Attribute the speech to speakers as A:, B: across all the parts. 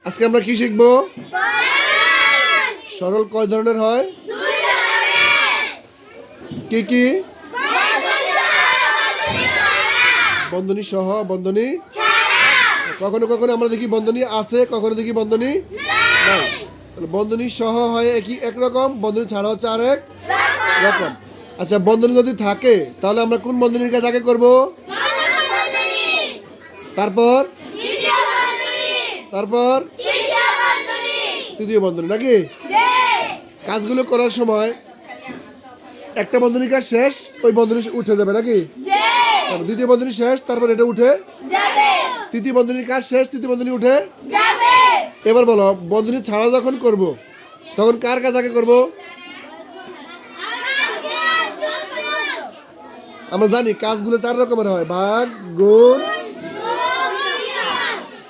A: আজকে আমরা কি শিখব? সরল কয় ধরনের হয়? কি কি? বন্ধনী সহ, বন্ধনী কখনো কখনো আমরা দেখি বন্ধনী আছে, কখনো দেখি বন্ধনী নাই। বন্ধনী সহ হয় একরকম, বন্ধনী ছাড়া হচ্ছে আরেক রকম। আচ্ছা, বন্ধনী যদি থাকে তাহলে আমরা কোন বন্ধনীর কাজ আগে করব? তারপর তারপর তৃতীয় বন্ধনী, নাকি? কাজগুলো করার সময় একটা বন্ধনীর কাজ শেষ, ওই বন্ধনী উঠে যাবে, নাকি? দ্বিতীয় বন্ধনী শেষ, তারপর এটা উঠে তৃতীয় বন্ধনীর কাজ শেষ, তৃতীয় বন্ধনী উঠে এবার বলো, বন্ধনী ছাড়া যখন করব তখন কার কাজ আগে করব? আমরা জানি কাজগুলো 4 রকমের হয়, ভাগ, গুণ।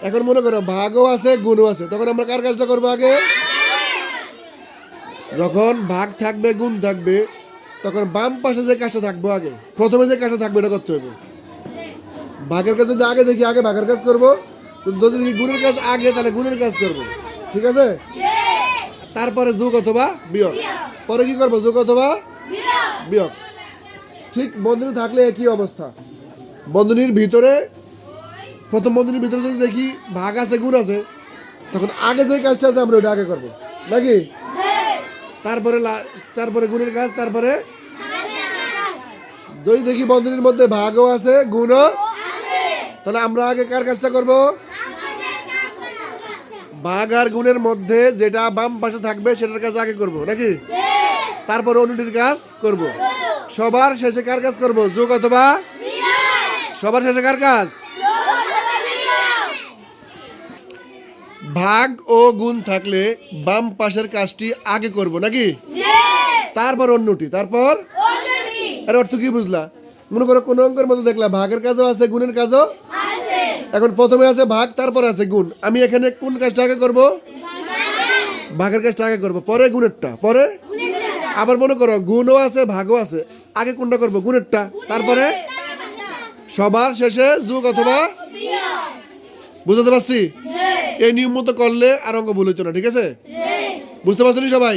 A: এখন মনে করো ভাগও আছে, গুণও আছে, তখন আমরা কার কাজটা করবো আগে? যখন ভাগ থাকবে, গুণ থাকবে, তখন বাম পাশে যে কাজটা থাকবো আগে, প্রথমে যে কাজটা থাকবে এটা করতে হবে। ভাগের কাজ যদি আগে দেখি, আগে ভাগের কাজ করবো। যদি দেখি গুণের কাজ আগে, তাহলে গুণের কাজ করবো। ঠিক আছে? তারপরে যোগ অথবা বিয়োগ। পরে কি করবো? যোগ অথবা বিয়োগ। ঠিক বন্ধনী থাকলে একই অবস্থা। বন্ধনীর ভিতরে, প্রথম বন্ধনীর ভিতরে যদি দেখি ভাগ আছে, গুণ আছে, তখন আগে যে কাজটা আছে আমরা ওটা আগে করবো, নাকি? তারপরে গুণের কাজ, তারপরে যদি দেখি বন্ধনীর মধ্যে ভাগও আছে, গুণও, তাহলে আমরা আগে কার কাজটা করব? ভাগ আর গুণের মধ্যে যেটা বাম পাশে থাকবে সেটার কাজ আগে করব, নাকি? তারপর অনুটির কাজ করব। সবার শেষে কার কাজ করব? যোগ অথবা সবার শেষে কার কাজ? ভাগ ও গুণ থাকলে বাম পাশের কাজটি আগে করব, নাকি? তারপর অন্যটি, তারপর এর অর্থ কি বুঝলা? মনে করো কোন অঙ্কের মধ্যে দেখলা ভাগের কাজও আছে, গুণের কাজও আছে। এখন প্রথমে আছে ভাগ, তারপর আছে গুণ। আমি এখানে কোন কাজটা আগে করব? ভাগের কাজটা আগে করব, পরে গুণেরটা, পরে আবার মনে করো গুণও আছে, ভাগও আছে, আগে কোনটা করব? গুণেরটা, তারপরে সবার শেষে যোগ অথবা। বুঝতে পারছি? এই নিয়ম মতো করলে আর অঙ্ক ভুল হইতো না। ঠিক আছে? বুঝতে পারছো সবাই?